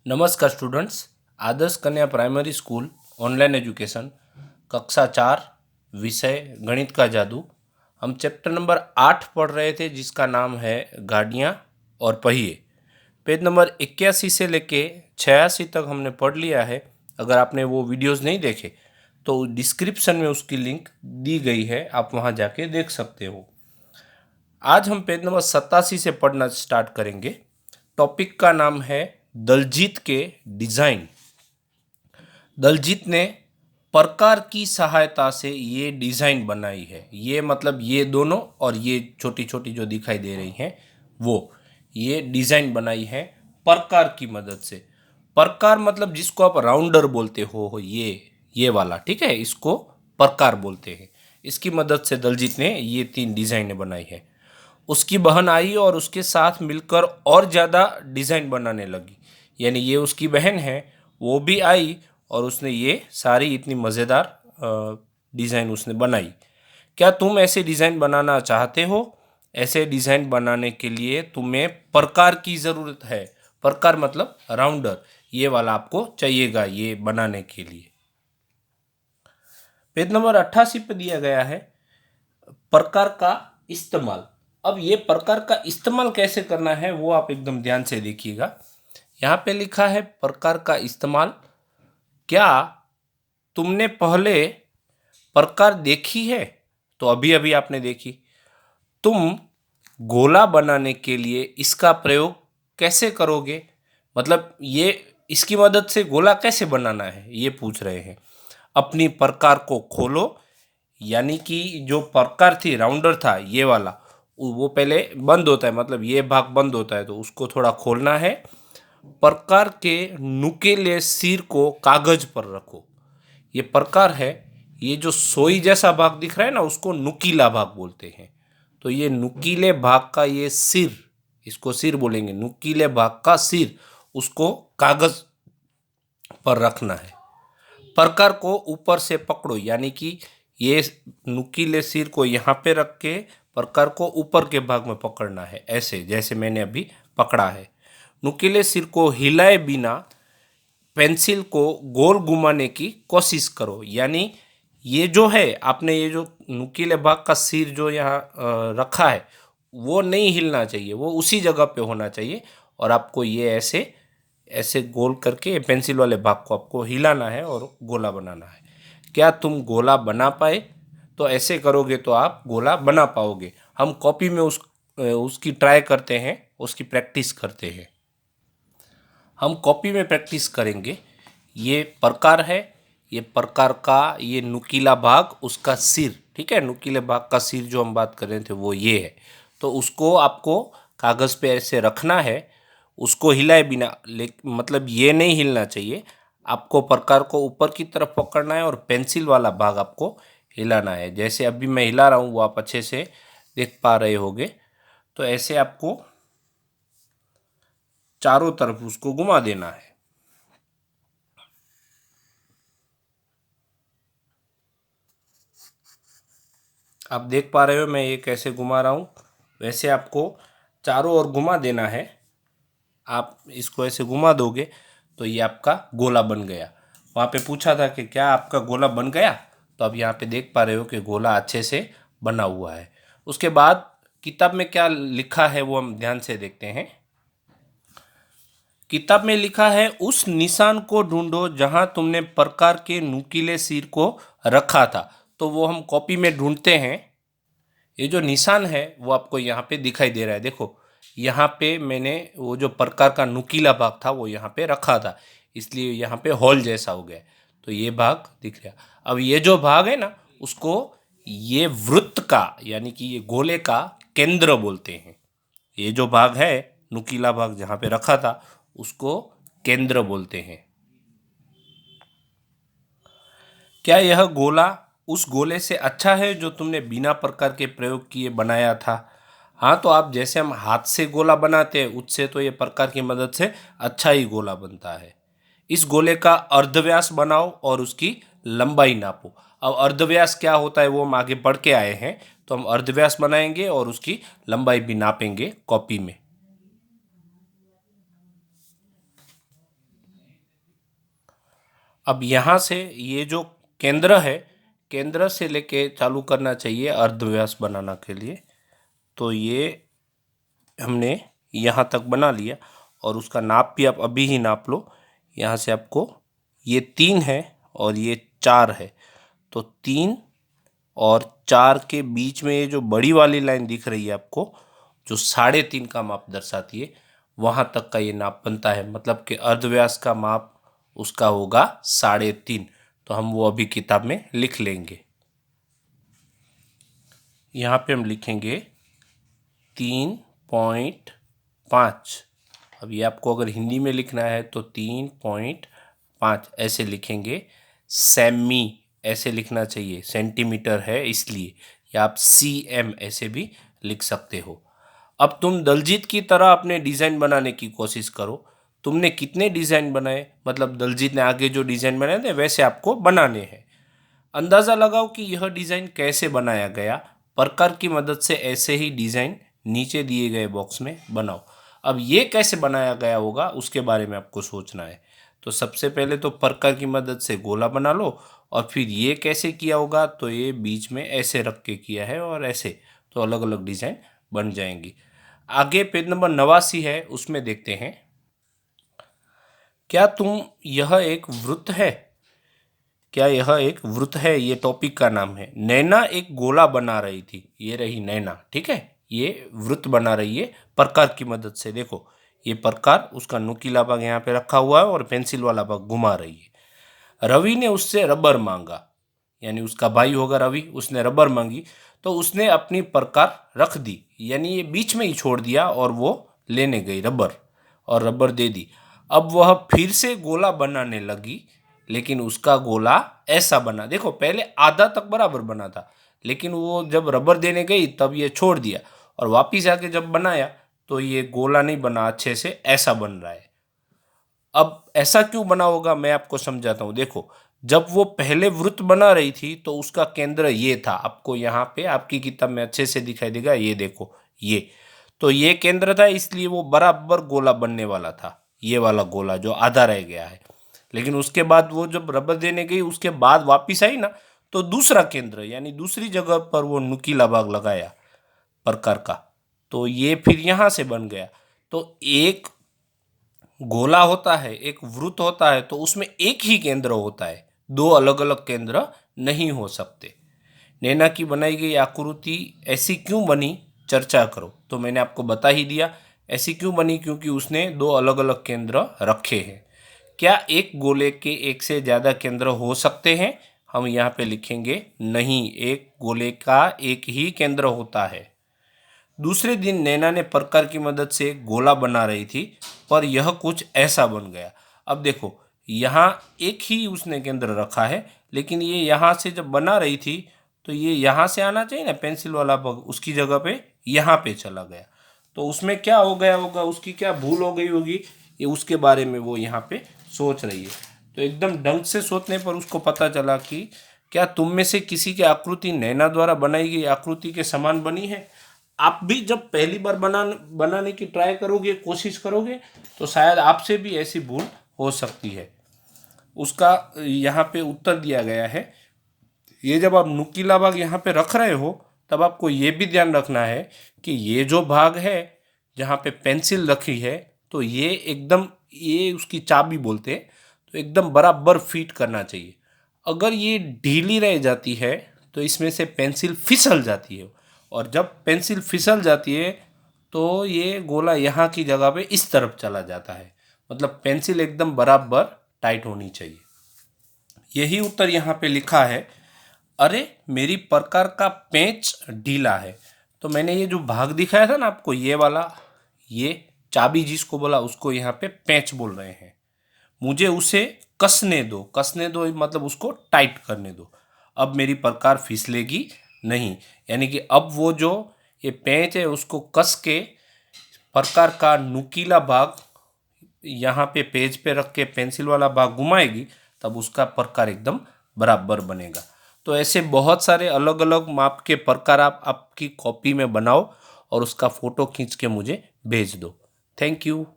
नमस्कार स्टूडेंट्स। आदर्श कन्या primary school online education कक्षा 4 विषय गणित का जादू। हम चैप्टर नंबर 8 पढ़ रहे थे जिसका नाम है गाड़ियाँ और पहिए। पेज नंबर 81 से लेके 86 तक हमने पढ़ लिया है। अगर आपने वो वीडियोस नहीं देखे तो डिस्क्रिप्शन में उसकी लिंक दी गई है, आप वहाँ जाके देख सकते हो। आज हम पेज नंबर 87 से पढ़ना स्टार्ट करेंगे। टॉपिक का नाम है दलजीत के डिज़ाइन। दलजीत ने प्रकार की सहायता से ये डिज़ाइन बनाई है। ये मतलब ये दोनों और ये छोटी छोटी जो दिखाई दे रही हैं वो ये डिज़ाइन बनाई है प्रकार की मदद से। प्रकार मतलब जिसको आप राउंडर बोलते हो, ये वाला, ठीक है, इसको प्रकार बोलते हैं। इसकी मदद से दलजीत ने ये 3 डिज़ाइनें बनाई है। उसकी बहन आई और उसके साथ मिलकर और ज़्यादा डिज़ाइन बनाने लगी। यानी ये उसकी बहन है, वो भी आई और उसने ये सारी इतनी मज़ेदार डिज़ाइन उसने बनाई। क्या तुम ऐसे डिज़ाइन बनाना चाहते हो? ऐसे डिज़ाइन बनाने के लिए तुम्हें प्रकार की ज़रूरत है। प्रकार मतलब राउंडर, ये वाला आपको चाहिएगा ये बनाने के लिए। पेज नंबर 88 पे दिया गया है प्रकार का इस्तेमाल। अब ये प्रकार का इस्तेमाल कैसे करना है वो आप एकदम ध्यान से देखिएगा। यहाँ पे लिखा है प्रकार का इस्तेमाल। क्या तुमने पहले प्रकार देखी है? तो अभी अभी आपने देखी। तुम गोला बनाने के लिए इसका प्रयोग कैसे करोगे? मतलब ये इसकी मदद से गोला कैसे बनाना है ये पूछ रहे हैं। अपनी प्रकार को खोलो, यानी कि जो प्रकार थी राउंडर था ये वाला, वो पहले बंद होता है, मतलब ये भाग बंद होता है तो उसको थोड़ा खोलना है। प्रकार के नुकीले सिर को कागज पर रखो। ये प्रकार है, ये जो सोई जैसा भाग दिख रहा है ना उसको नुकीला भाग बोलते हैं। तो ये नुकीले भाग का ये सिर, इसको सिर बोलेंगे, नुकीले भाग का सिर उसको कागज पर रखना है। प्रकार को ऊपर से पकड़ो, यानी कि ये नुकीले सिर को यहाँ पे रख के प्रकार को ऊपर के भाग में पकड़ना है, ऐसे जैसे मैंने अभी पकड़ा है। नुकीले सिर को हिलाए बिना पेंसिल को गोल घुमाने की कोशिश करो। यानी ये जो है आपने ये जो नुकीले भाग का सिर जो यहाँ रखा है वो नहीं हिलना चाहिए, वो उसी जगह पे होना चाहिए। और आपको ये ऐसे ऐसे गोल करके पेंसिल वाले भाग को आपको हिलाना है और गोला बनाना है। क्या तुम गोला बना पाए? तो ऐसे करोगे तो आप गोला बना पाओगे। हम कॉपी में उसकी ट्राई करते हैं, उसकी प्रैक्टिस करते हैं। हम कॉपी में प्रैक्टिस करेंगे। ये प्रकार है, ये प्रकार का ये नुकीला भाग उसका सिर, ठीक है, नुकीले भाग का सिर जो हम बात कर रहे थे वो ये है। तो उसको आपको कागज़ पे ऐसे रखना है, उसको हिलाए बिना, मतलब ये नहीं हिलना चाहिए। आपको प्रकार को ऊपर की तरफ पकड़ना है और पेंसिल वाला भाग आपको हिलाना है। जैसे अभी मैं हिला रहा हूँ वो आप अच्छे से देख पा रहे होंगे। तो ऐसे आपको चारों तरफ उसको घुमा देना है। आप देख पा रहे हो मैं ये कैसे घुमा रहा हूँ, वैसे आपको चारों ओर घुमा देना है। आप इसको ऐसे घुमा दोगे तो ये आपका गोला बन गया। वहाँ पे पूछा था कि क्या आपका गोला बन गया, तो अब यहाँ पे देख पा रहे हो कि गोला अच्छे से बना हुआ है। उसके बाद किताब में क्या लिखा है वो हम ध्यान से देखते हैं। किताब में लिखा है उस निशान को ढूंढो जहां तुमने प्रकार के नुकीले सिर को रखा था। तो वो हम कॉपी में ढूंढते हैं। ये जो निशान है वो आपको यहाँ पे दिखाई दे रहा है। देखो यहाँ पे मैंने वो जो प्रकार का नुकीला भाग था वो यहाँ पे रखा था, इसलिए यहाँ पे होल जैसा हो गया। तो ये भाग दिख गया। अब ये जो भाग है ना उसको ये वृत्त का, यानी कि ये गोले का केंद्र बोलते हैं। ये जो भाग है नुकीला भाग जहाँ पे रखा था उसको केंद्र बोलते हैं। क्या यह गोला उस गोले से अच्छा है जो तुमने बिना प्रकार के प्रयोग किए बनाया था? हाँ, तो आप जैसे हम हाथ से गोला बनाते हैं उससे तो ये प्रकार की मदद से अच्छा ही गोला बनता है। इस गोले का अर्धव्यास बनाओ और उसकी लंबाई नापो। अब अर्धव्यास क्या होता है वो हम आगे पढ़ के आए हैं, तो हम अर्धव्यास बनाएंगे और उसकी लंबाई भी नापेंगे कॉपी में। अब यहाँ से ये जो केंद्र है, केंद्र से लेके चालू करना चाहिए अर्धव्यास बनाना के लिए। तो ये हमने यहाँ तक बना लिया और उसका नाप भी आप अभी ही नाप लो। यहाँ से आपको ये 3 है और ये 4 है, तो 3 और 4 के बीच में ये जो बड़ी वाली लाइन दिख रही है आपको, जो 3.5 का माप दर्शाती है, वहाँ तक का ये नाप बनता है। मतलब कि अर्धव्यास का माप उसका होगा 3.5। तो हम वो अभी किताब में लिख लेंगे। यहाँ पे हम लिखेंगे 3.5। अब ये आपको अगर हिंदी में लिखना है तो 3.5 ऐसे लिखेंगे। सेमी ऐसे लिखना चाहिए, सेंटीमीटर है इसलिए, या आप cm ऐसे भी लिख सकते हो। अब तुम दलजीत की तरह अपने डिज़ाइन बनाने की कोशिश करो। तुमने कितने डिज़ाइन बनाए, मतलब दलजीत ने आगे जो डिज़ाइन बनाए थे वैसे आपको बनाने हैं। अंदाज़ा लगाओ कि यह डिज़ाइन कैसे बनाया गया। प्रकार की मदद से ऐसे ही डिज़ाइन नीचे दिए गए बॉक्स में बनाओ। अब ये कैसे बनाया गया होगा उसके बारे में आपको सोचना है। तो सबसे पहले तो प्रकार की मदद से गोला बना लो, और फिर ये कैसे किया होगा, तो ये बीच में ऐसे रख के किया है और ऐसे, तो अलग अलग डिज़ाइन बन जाएंगी। आगे पेज नंबर 89 है, उसमें देखते हैं। क्या तुम यह एक वृत्त है? क्या यह एक वृत्त है, ये टॉपिक का नाम है। नैना एक गोला बना रही थी, ये रही नैना, ठीक है। ये वृत्त बना रही है प्रकार की मदद से। देखो ये प्रकार, उसका नुकीला भाग यहाँ पे रखा हुआ है और पेंसिल वाला भाग घुमा रही है। रवि ने उससे रबर मांगा, यानी उसका भाई होगा रवि, उसने रबर मांगी तो उसने अपनी प्रकार रख दी, यानी ये बीच में ही छोड़ दिया और वो लेने गई रबर, और रबर दे दी। अब वह फिर से गोला बनाने लगी, लेकिन उसका गोला ऐसा बना, देखो पहले आधा तक बराबर बना था, लेकिन वो जब रबर देने गई तब ये छोड़ दिया, और वापिस आके जब बनाया तो ये गोला नहीं बना अच्छे से, ऐसा बन रहा है। अब ऐसा क्यों बना होगा मैं आपको समझाता हूँ। देखो जब वो पहले वृत्त बना रही थी तो उसका केंद्र ये था, आपको यहाँ पे आपकी किताब में अच्छे से दिखाई देगा, ये देखो ये, तो ये केंद्र था, इसलिए वो बराबर गोला बनने वाला था, ये वाला गोला जो आधा रह गया है। लेकिन उसके बाद वो जब रबर देने गई उसके बाद वापिस आई ना, तो दूसरा केंद्र यानी दूसरी जगह पर वो नुकीला भाग लगाया प्रकार का, तो ये फिर यहाँ से बन गया। तो एक गोला होता है, एक वृत्त होता है, तो उसमें एक ही केंद्र होता है, दो अलग अलग केंद्र नहीं हो सकते। नैना की बनाई गई आकृति ऐसी क्यों बनी, चर्चा करो। तो मैंने आपको बता ही दिया ऐसी क्यों बनी, क्योंकि उसने दो अलग अलग केंद्र रखे हैं। क्या एक गोले के एक से ज़्यादा केंद्र हो सकते हैं? हम यहाँ पे लिखेंगे नहीं, एक गोले का एक ही केंद्र होता है। दूसरे दिन नैना ने प्रकार की मदद से गोला बना रही थी, पर यह कुछ ऐसा बन गया। अब देखो यहाँ एक ही उसने केंद्र रखा है, लेकिन ये यहाँ से जब बना रही थी तो ये यहाँ से आना चाहिए ना, पेंसिल वाला भाग उसकी जगह पे यहाँ पे चला गया। तो उसमें क्या हो गया होगा, उसकी क्या भूल हो गई होगी, ये उसके बारे में वो यहाँ पे सोच रही है। तो एकदम ढंग से सोचने पर उसको पता चला कि क्या तुम में से किसी की आकृति नैना द्वारा बनाई गई आकृति के समान बनी है। आप भी जब पहली बार बनाने की ट्राई करोगे, कोशिश करोगे, तो शायद आपसे भी ऐसी भूल हो सकती है। उसका यहाँ पे उत्तर दिया गया है। ये जब आप नुकीला भाग यहाँ पे रख रहे हो तब आपको ये भी ध्यान रखना है कि ये जो भाग है जहाँ पे पेंसिल रखी है, तो ये एकदम, ये उसकी चाबी बोलते हैं, तो एकदम बराबर फिट करना चाहिए। अगर ये ढीली रह जाती है तो इसमें से पेंसिल फिसल जाती है, और जब पेंसिल फिसल जाती है तो ये गोला यहाँ की जगह पे इस तरफ चला जाता है। मतलब पेंसिल एकदम बराबर टाइट होनी चाहिए। यही उत्तर यहाँ पे लिखा है। अरे मेरी प्रकार का पेंच ढीला है। तो मैंने ये जो भाग दिखाया था ना आपको, ये वाला, ये चाबी जिसको बोला उसको यहाँ पे पेंच बोल रहे हैं। मुझे उसे कसने दो, कसने दो मतलब उसको टाइट करने दो। अब मेरी प्रकार फिसलेगी नहीं, यानी कि अब वो जो ये पेंच है उसको कस के प्रकार का नुकीला भाग यहाँ पे पेज पे रख के पेंसिल वाला भाग घुमाएगी, तब उसका प्रकार एकदम बराबर बनेगा। तो ऐसे बहुत सारे अलग अलग माप के प्रकार आप आपकी कॉपी में बनाओ और उसका फ़ोटो खींच के मुझे भेज दो। Thank you.